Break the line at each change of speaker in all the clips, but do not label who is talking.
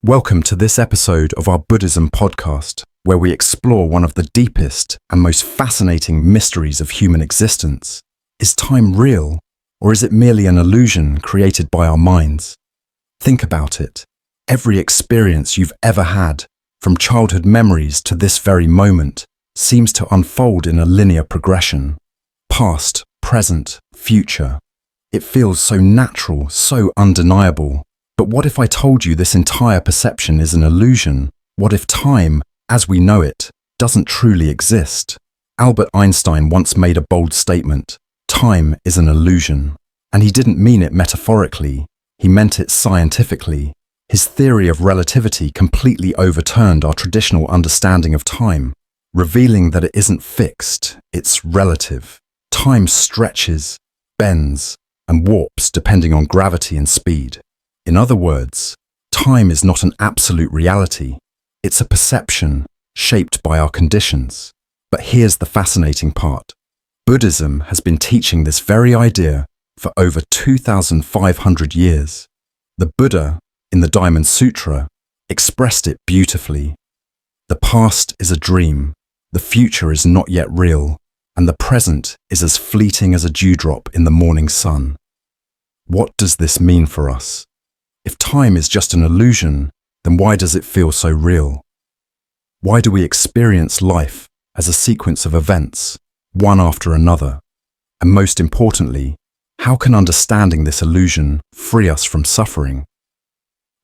Welcome to this episode of our Buddhism Podcast, where we explore one of the deepest and most fascinating mysteries of human existence. Is time real, or is it merely an illusion created by our minds? Think about it. Every experience you've ever had, from childhood memories to this very moment, seems to unfold in a linear progression. Past, present, future. It feels so natural, so undeniable. But what if I told you this entire perception is an illusion? What if time, as we know it, doesn't truly exist? Albert Einstein once made a bold statement: time is an illusion. And he didn't mean it metaphorically, he meant it scientifically. His theory of relativity completely overturned our traditional understanding of time, revealing that it isn't fixed, it's relative. Time stretches, bends, and warps depending on gravity and speed. In other words, time is not an absolute reality. It's a perception shaped by our conditions. But here's the fascinating part. Buddhism has been teaching this very idea for over 2,500 years. The Buddha, in the Diamond Sutra, expressed it beautifully. The past is a dream, the future is not yet real, and the present is as fleeting as a dewdrop in the morning sun. What does this mean for us? If time is just an illusion, then why does it feel so real? Why do we experience life as a sequence of events, one after another? And most importantly, how can understanding this illusion free us from suffering?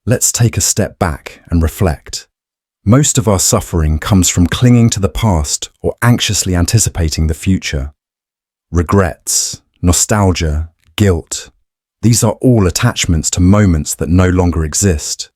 Let's take a step back and reflect. Most of our suffering comes from clinging to the past or anxiously anticipating the future. Regrets, nostalgia, guilt. These are all attachments to moments that no longer exist.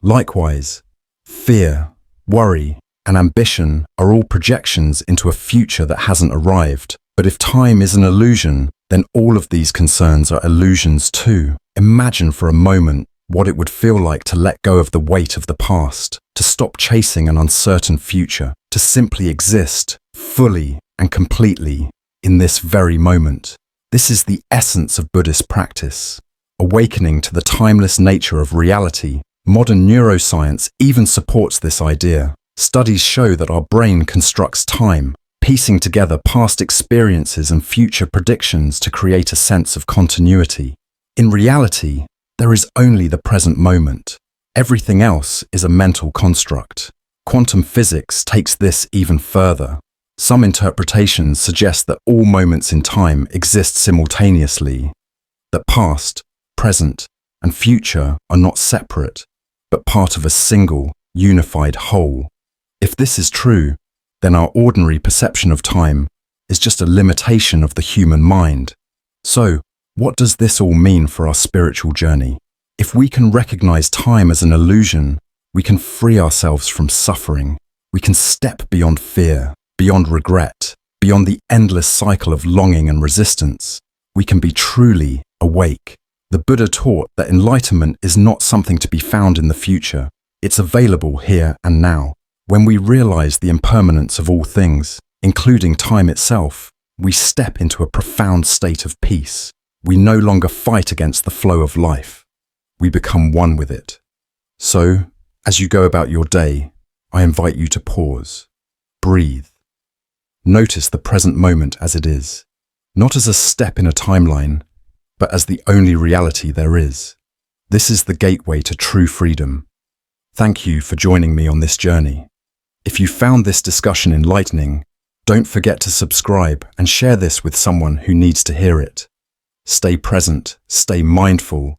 Likewise, fear, worry, and ambition are all projections into a future that hasn't arrived. But if time is an illusion, then all of these concerns are illusions too. Imagine for a moment what it would feel like to let go of the weight of the past, to stop chasing an uncertain future, to simply exist fully and completely in this very moment. This is the essence of Buddhist practice, awakening to the timeless nature of reality. Modern neuroscience even supports this idea. Studies show that our brain constructs time, piecing together past experiences and future predictions to create a sense of continuity. In reality, there is only the present moment. Everything else is a mental construct. Quantum physics takes this even further. Some interpretations suggest that all moments in time exist simultaneously, that past, present, and future are not separate, but part of a single, unified whole. If this is true, then our ordinary perception of time is just a limitation of the human mind. So, what does this all mean for our spiritual journey? If we can recognize time as an illusion, we can free ourselves from suffering. We can step beyond fear, beyond regret, beyond the endless cycle of longing and resistance. We can be truly awake. The Buddha taught that enlightenment is not something to be found in the future. It's available here and now. When we realize the impermanence of all things, including time itself, we step into a profound state of peace. We no longer fight against the flow of life. We become one with it. So, as you go about your day, I invite you to pause, breathe. Notice the present moment as it is, not as a step in a timeline, but as the only reality there is. This is the gateway to true freedom. Thank you for joining me on this journey. If you found this discussion enlightening, don't forget to subscribe and share this with someone who needs to hear it. Stay present, stay mindful,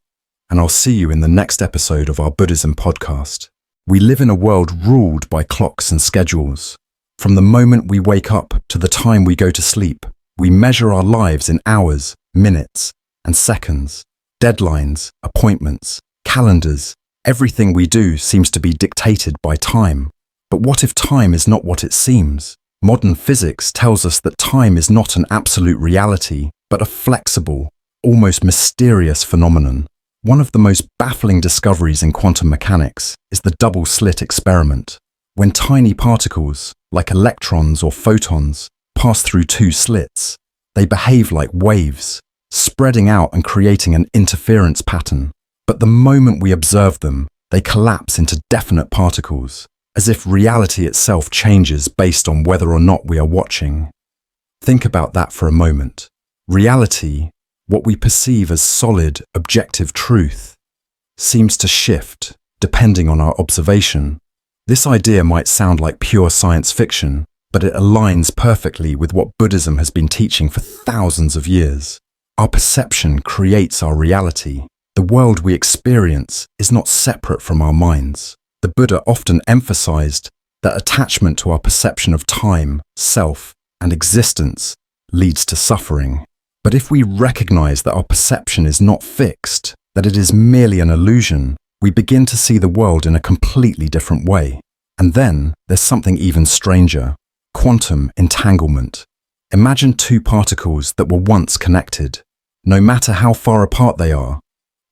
and I'll see you in the next episode of our Buddhism Podcast. We live in a world ruled by clocks and schedules. From the moment we wake up to the time we go to sleep, we measure our lives in hours, minutes, and seconds. Deadlines, appointments, calendars, everything we do seems to be dictated by time. But what if time is not what it seems? Modern physics tells us that time is not an absolute reality, but a flexible, almost mysterious phenomenon. One of the most baffling discoveries in quantum mechanics is the double-slit experiment. When tiny particles, like electrons or photons, pass through two slits, they behave like waves, spreading out and creating an interference pattern. But the moment we observe them, They collapse into definite particles, as if reality itself changes based on whether or not we are watching. Think about that for a moment. Reality, what we perceive as solid, objective truth, seems to shift depending on our observation. This idea might sound like pure science fiction, but it aligns perfectly with what Buddhism has been teaching for thousands of years. Our perception creates our reality. The world we experience is not separate from our minds. The Buddha often emphasized that attachment to our perception of time, self, and existence leads to suffering. But if we recognize that our perception is not fixed, that it is merely an illusion, we begin to see the world in a completely different way. And then there's something even stranger: quantum entanglement. Imagine two particles that were once connected. No matter how far apart they are,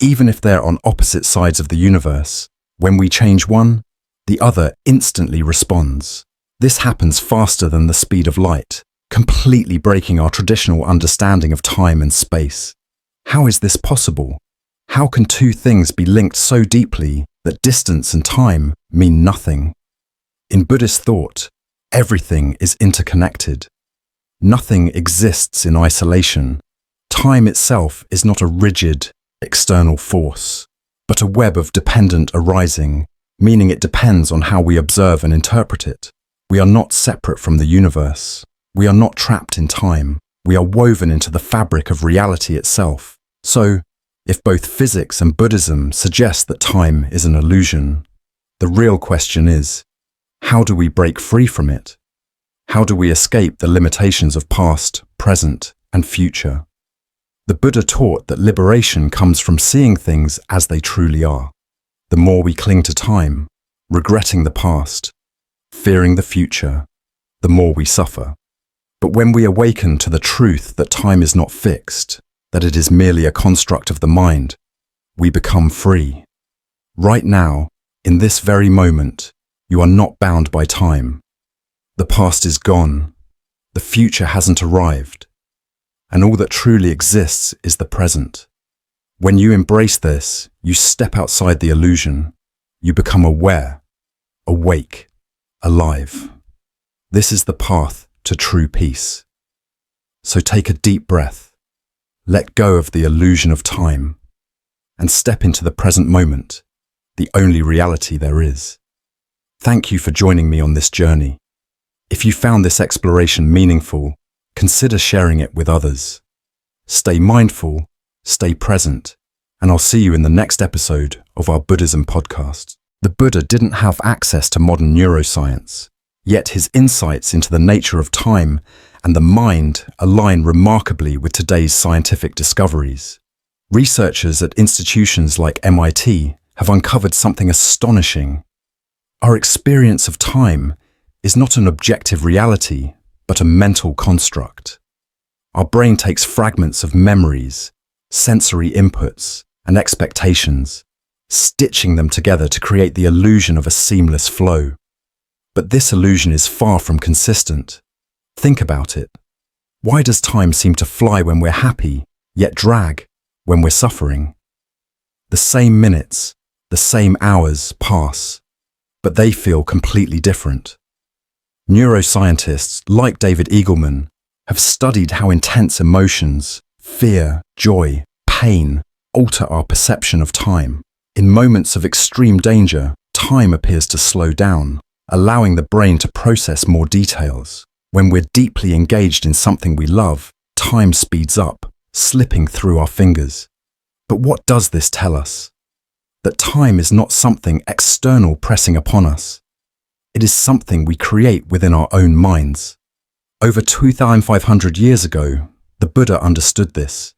even if they're on opposite sides of the universe, when we change one, the other instantly responds. This happens faster than the speed of light, completely breaking our traditional understanding of time and space. How is this possible? How can two things be linked so deeply that distance and time mean nothing? In Buddhist thought, everything is interconnected. Nothing exists in isolation. Time itself is not a rigid, external force, but a web of dependent arising, meaning it depends on how we observe and interpret it. We are not separate from the universe. We are not trapped in time. We are woven into the fabric of reality itself. So, if both physics and Buddhism suggest that time is an illusion, the real question is, how do we break free from it? How do we escape the limitations of past, present, and future? The Buddha taught that liberation comes from seeing things as they truly are. The more we cling to time, regretting the past, fearing the future, the more we suffer. But when we awaken to the truth that time is not fixed, that it is merely a construct of the mind, we become free. Right now, in this very moment, you are not bound by time. The past is gone. The future hasn't arrived. And all that truly exists is the present. When you embrace this, you step outside the illusion. You become aware, awake, alive. This is the path to true peace. So take a deep breath. Let go of the illusion of time and step into the present moment, the only reality there is. Thank you for joining me on this journey. If you found this exploration meaningful, consider sharing it with others. Stay mindful, stay present, and I'll see you in the next episode of our Buddhism podcast. The Buddha didn't have access to modern neuroscience, yet his insights into the nature of time and the mind align remarkably with today's scientific discoveries. Researchers at institutions like MIT have uncovered something astonishing. Our experience of time is not an objective reality, but a mental construct. Our brain takes fragments of memories, sensory inputs, and expectations, stitching them together to create the illusion of a seamless flow. But this illusion is far from consistent. Think about it. Why does time seem to fly when we're happy, yet drag when we're suffering? The same minutes, the same hours pass, but they feel completely different. Neuroscientists like David Eagleman have studied how intense emotions, fear, joy, pain, alter our perception of time. In moments of extreme danger, time appears to slow down, allowing the brain to process more details. When we're deeply engaged in something we love, time speeds up, slipping through our fingers. But what does this tell us? That time is not something external pressing upon us. It is something we create within our own minds. Over 2,500 years ago, the Buddha understood this.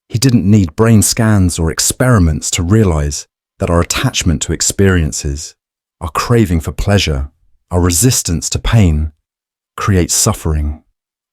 He didn't need brain scans or experiments to realize that our attachment to experiences, our craving for pleasure, our resistance to pain, creates suffering.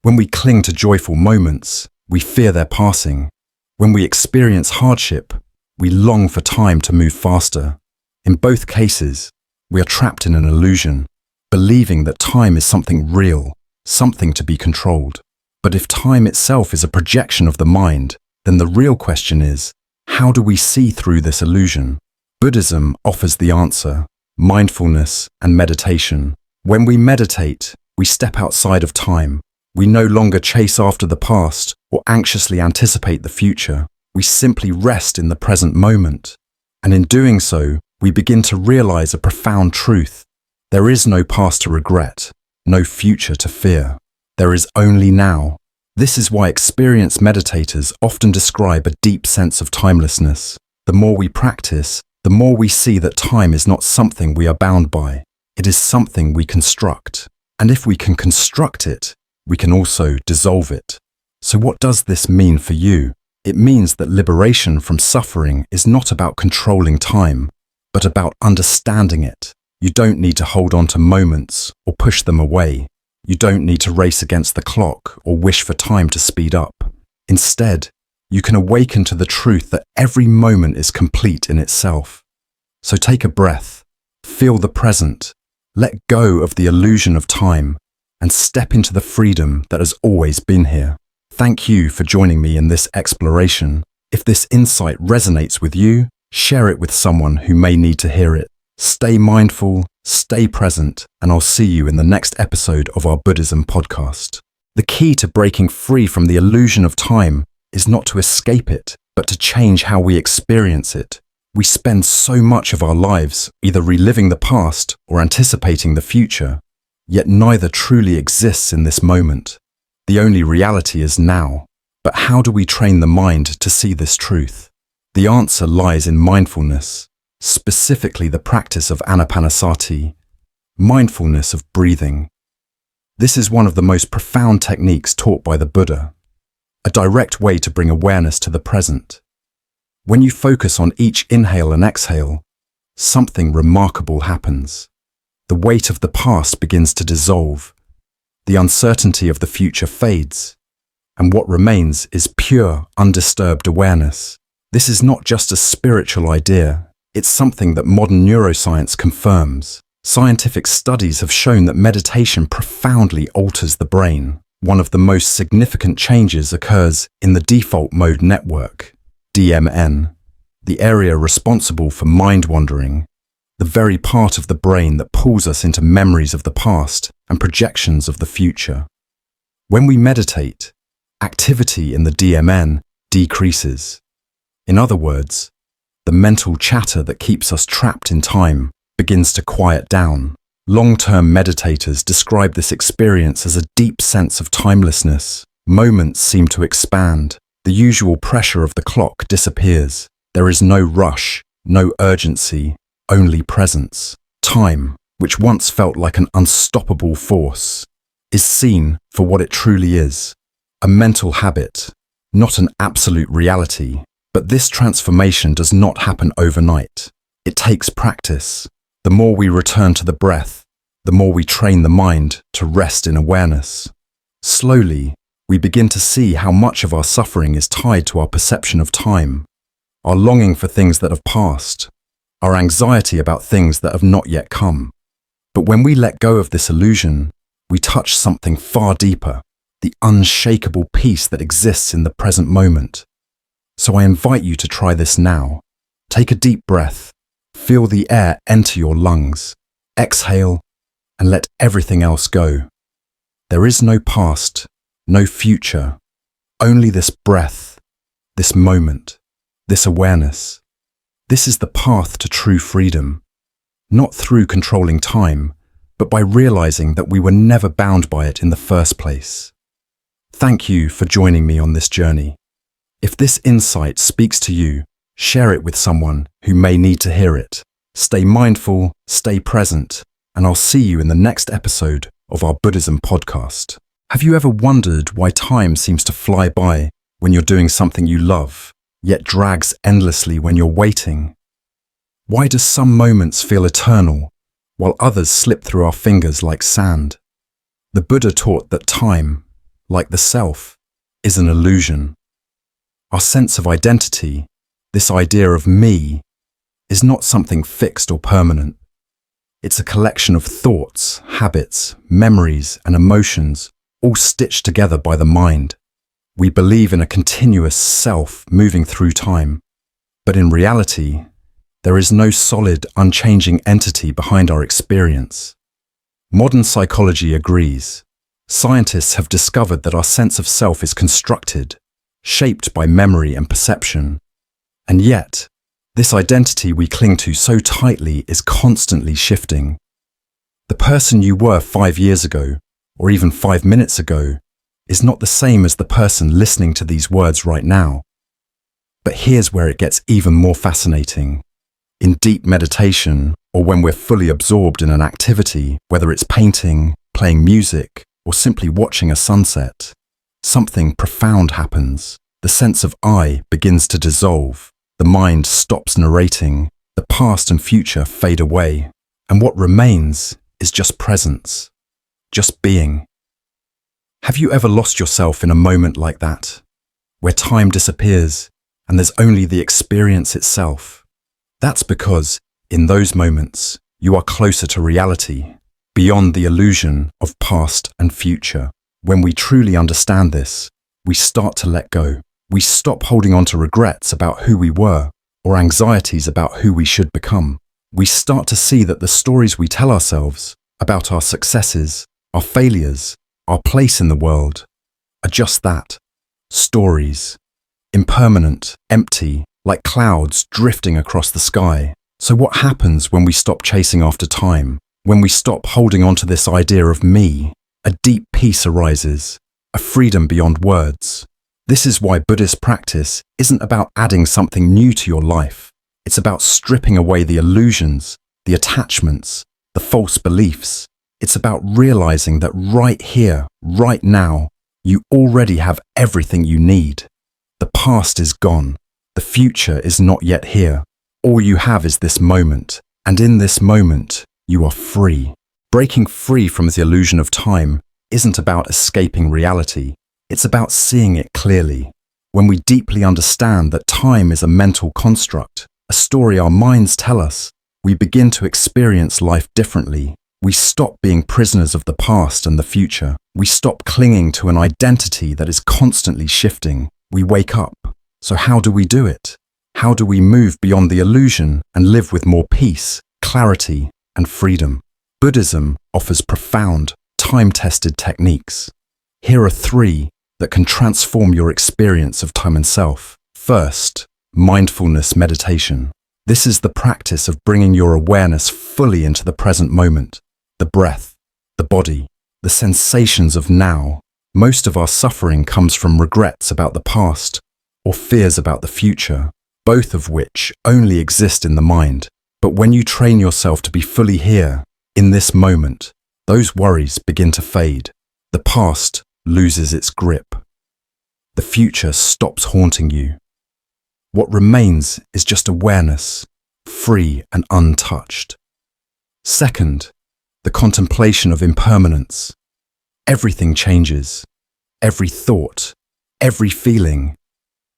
When we cling to joyful moments, we fear their passing. When we experience hardship, we long for time to move faster. In both cases, we are trapped in an illusion, believing that time is something real, something to be controlled. But if time itself is a projection of the mind, then the real question is, how do we see through this illusion? Buddhism offers the answer: mindfulness and meditation. When we meditate, we step outside of time. We no longer chase after the past or anxiously anticipate the future. We simply rest in the present moment. And in doing so, we begin to realize a profound truth. There is no past to regret, no future to fear. There is only now. This is why experienced meditators often describe a deep sense of timelessness. The more we practice, the more we see that time is not something we are bound by. It is something we construct. And if we can construct it, we can also dissolve it. So what does this mean for you? It means that liberation from suffering is not about controlling time, but about understanding it. You don't need to hold on to moments or push them away. You don't need to race against the clock or wish for time to speed up. Instead, you can awaken to the truth that every moment is complete in itself. So take a breath, feel the present, let go of the illusion of time, and step into the freedom that has always been here. Thank you for joining me in this exploration. If this insight resonates with you, share it with someone who may need to hear it. Stay mindful, stay present, and I'll see you in the next episode of our Buddhism podcast. The key to breaking free from the illusion of time is not to escape it, but to change how we experience it. We spend so much of our lives either reliving the past or anticipating the future, yet neither truly exists in this moment. The only reality is now. But how do we train the mind to see this truth? The answer lies in mindfulness, specifically the practice of anapanasati, mindfulness of breathing. This is one of the most profound techniques taught by the Buddha, a direct way to bring awareness to the present. When you focus on each inhale and exhale, something remarkable happens. The weight of the past begins to dissolve, the uncertainty of the future fades, and what remains is pure, undisturbed awareness. This is not just a spiritual idea, it's something that modern neuroscience confirms. Scientific studies have shown that meditation profoundly alters the brain. One of the most significant changes occurs in the default mode network, DMN, the area responsible for mind wandering, the very part of the brain that pulls us into memories of the past and projections of the future. When we meditate, activity in the DMN decreases. In other words, the mental chatter that keeps us trapped in time begins to quiet down. Long-term meditators describe this experience as a deep sense of timelessness. Moments seem to expand. The usual pressure of the clock disappears. There is no rush, no urgency, only presence. Time, which once felt like an unstoppable force, is seen for what it truly is, a mental habit, not an absolute reality. But this transformation does not happen overnight. It takes practice. The more we return to the breath, the more we train the mind to rest in awareness. Slowly, we begin to see how much of our suffering is tied to our perception of time, our longing for things that have passed, our anxiety about things that have not yet come. But when we let go of this illusion, we touch something far deeper, the unshakable peace that exists in the present moment. So I invite you to try this now. Take a deep breath, feel the air enter your lungs, exhale, and let everything else go. There is no past, no future, only this breath, this moment, this awareness. This is the path to true freedom, not through controlling time, but by realizing that we were never bound by it in the first place. Thank you for joining me on this journey. If this insight speaks to you, share it with someone who may need to hear it. Stay mindful, stay present, and I'll see you in the next episode of our Buddhism podcast. Have you ever wondered why time seems to fly by when you're doing something you love, yet drags endlessly when you're waiting? Why do some moments feel eternal, while others slip through our fingers like sand? The Buddha taught that time, like the self, is an illusion. Our sense of identity, this idea of me, is not something fixed or permanent. It's a collection of thoughts, habits, memories, and emotions, all stitched together by the mind. We believe in a continuous self moving through time, but in reality, There is no solid, unchanging entity behind our experience. Modern psychology agrees. Scientists have discovered that our sense of self is constructed, shaped by memory and perception. And yet, this identity we cling to so tightly is constantly shifting. The person you were 5 years ago, or even 5 minutes ago, is not the same as the person listening to these words right now. But here's where it gets even more fascinating. In deep meditation, or when we're fully absorbed in an activity, whether it's painting, playing music, or simply watching a sunset, something profound happens. The sense of I begins to dissolve. The mind stops narrating. The past and future fade away. And what remains is just presence, just being. Have you ever lost yourself in a moment like that, where time disappears and there's only the experience itself? That's because, in those moments, you are closer to reality, beyond the illusion of past and future. When we truly understand this, we start to let go. We stop holding on to regrets about who we were, or anxieties about who we should become. We start to see that the stories we tell ourselves about our successes, our failures, our place in the world, are just that, stories, impermanent, empty, like clouds drifting across the sky. So what happens when we stop chasing after time? When we stop holding on to this idea of me, a deep peace arises, a freedom beyond words. This is why Buddhist practice isn't about adding something new to your life. It's about stripping away the illusions, the attachments, the false beliefs. It's about realizing that right here, right now, you already have everything you need. The past is gone. The future is not yet here. All you have is this moment, and in this moment, you are free. Breaking free from the illusion of time isn't about escaping reality. It's about seeing it clearly. When we deeply understand that time is a mental construct, a story our minds tell us, we begin to experience life differently. We stop being prisoners of the past and the future. We stop clinging to an identity that is constantly shifting. We wake up. So how do we do it? How do we move beyond the illusion and live with more peace, clarity, and freedom? Buddhism offers profound, time-tested techniques. Here are 3 that can transform your experience of time and self. First, mindfulness meditation. This is the practice of bringing your awareness fully into the present moment. The breath, the body, the sensations of now. Most of our suffering comes from regrets about the past or fears about the future, both of which only exist in the mind. But when you train yourself to be fully here, in this moment, those worries begin to fade. The past loses its grip. The future stops haunting you. What remains is just awareness, free and untouched. Second, the contemplation of impermanence. Everything changes. Every thought, every feeling,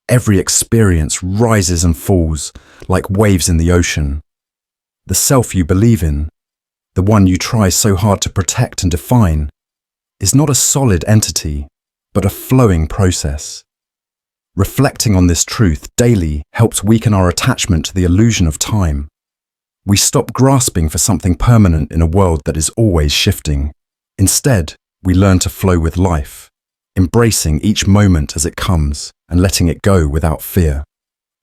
every experience rises and falls like waves in the ocean. The self you believe in, the one you try so hard to protect and define, is not a solid entity, but a flowing process. Reflecting on this truth daily helps weaken our attachment to the illusion of time. We stop grasping for something permanent in a world that is always shifting. Instead, we learn to flow with life, embracing each moment as it comes and letting it go without fear.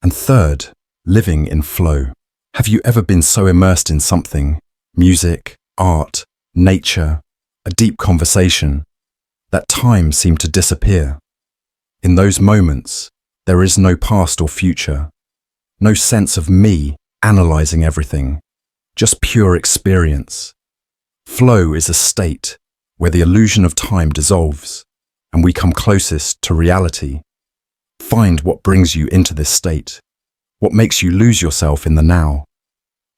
And third, living in flow. Have you ever been so immersed in something, music, art, nature, a deep conversation, that time seemed to disappear? In those moments, there is no past or future, no sense of me analyzing everything, just pure experience. Flow is a state where the illusion of time dissolves and we come closest to reality. Find what brings you into this state, what makes you lose yourself in the now.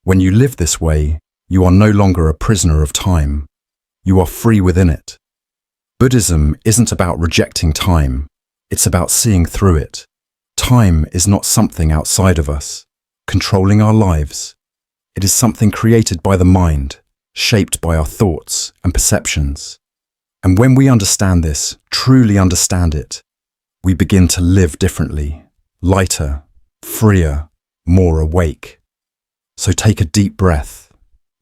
When you live this way, you are no longer a prisoner of time. You are free within it. Buddhism isn't about rejecting time. It's about seeing through it. Time is not something outside of us, controlling our lives. It is something created by the mind, shaped by our thoughts and perceptions. And when we understand this, truly understand it, we begin to live differently, lighter, freer, more awake. So take a deep breath.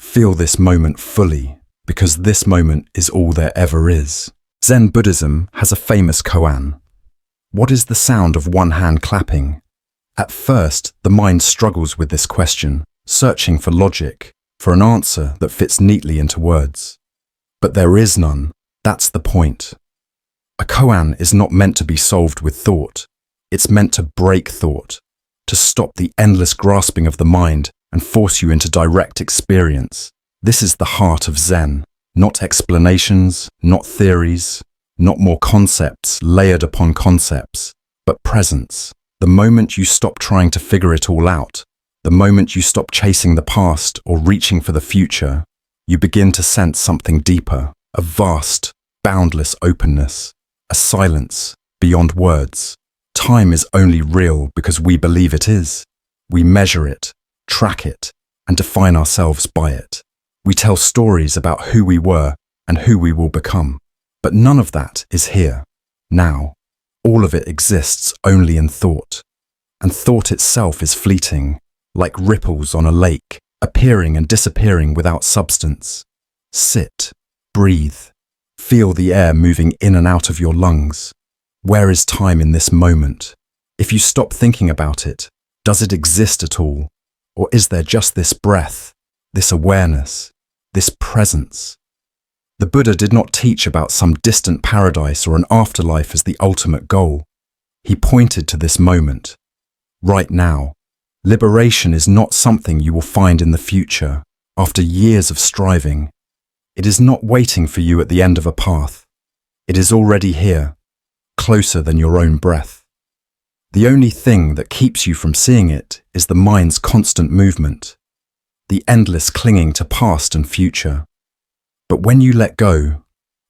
Feel this moment fully, because this moment is all there ever is. Zen Buddhism has a famous koan. What is the sound of one hand clapping? At first, the mind struggles with this question, searching for logic, for an answer that fits neatly into words. But there is none. That's the point. A koan is not meant to be solved with thought. It's meant to break thought, to stop the endless grasping of the mind and force you into direct experience. This is the heart of Zen. Not explanations, not theories, not more concepts layered upon concepts, but presence. The moment you stop trying to figure it all out, the moment you stop chasing the past or reaching for the future, you begin to sense something deeper, a vast, boundless openness, a silence beyond words. Time is only real because we believe it is. We measure it, track it, and define ourselves by it. We tell stories about who we were and who we will become. But none of that is here, now. All of it exists only in thought. And thought itself is fleeting, like ripples on a lake, appearing and disappearing without substance. Sit, breathe, feel the air moving in and out of your lungs. Where is time in this moment? If you stop thinking about it, does it exist at all? Or is there just this breath, this awareness, this presence? The Buddha did not teach about some distant paradise or an afterlife as the ultimate goal. He pointed to this moment. Right now, liberation is not something you will find in the future, after years of striving. It is not waiting for you at the end of a path. It is already here, closer than your own breath. The only thing that keeps you from seeing it is the mind's constant movement, the endless clinging to past and future. But when you let go,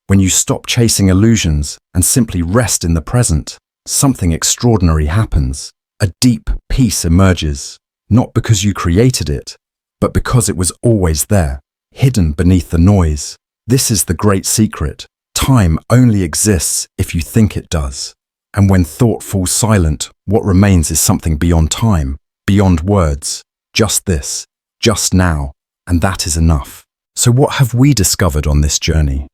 when you stop chasing illusions and simply rest in the present, something extraordinary happens. A deep peace emerges, not because you created it, but because it was always there, hidden beneath the noise. This is the great secret. Time only exists if you think it does. And when thought falls silent, what remains is something beyond time, beyond words. Just this, just now, and that is enough. So what have we discovered on this journey?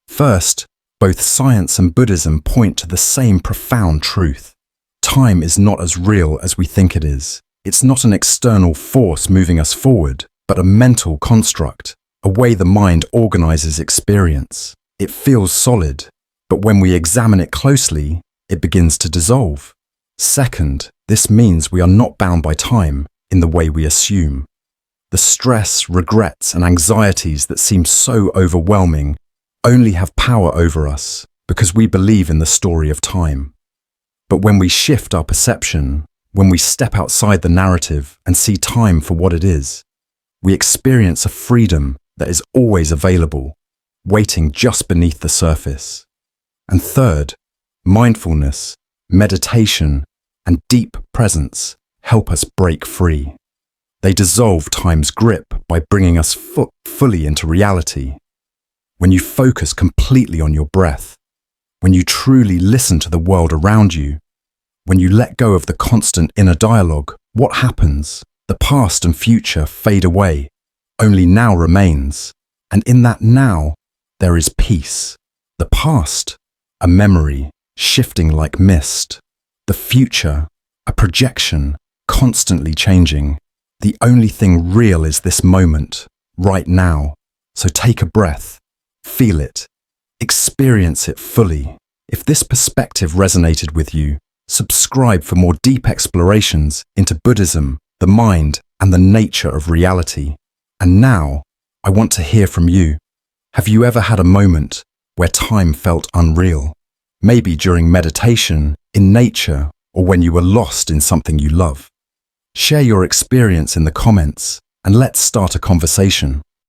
First, both science and Buddhism point to the same profound truth. Time is not as real as we think it is. It's not an external force moving us forward, but a mental construct, a way the mind organizes experience. It feels solid, but when we examine it closely, it begins to dissolve. Second, this means we are not bound by time in the way we assume. The stress, regrets, and anxieties that seem so overwhelming only have power over us because we believe in the story of time. But when we shift our perception, when we step outside the narrative and see time for what it is, we experience a freedom that is always available, waiting just beneath the surface. And third, mindfulness, meditation, and deep presence help us break free. They dissolve time's grip by bringing us fully into reality. When you focus completely on your breath, when you truly listen to the world around you, when you let go of the constant inner dialogue, what happens? The past and future fade away. Only now remains. And in that now, there is peace. The past, a memory, shifting like mist. The future, a projection, constantly changing. The only thing real is this moment, right now. So take a breath, feel it, experience it fully. If this perspective resonated with you, subscribe for more deep explorations into Buddhism, the mind, and the nature of reality. And now, I want to hear from you. Have you ever had a moment where time felt unreal? Maybe during meditation, in nature, or when you were lost in something you love. Share your experience in the comments, and let's start a conversation.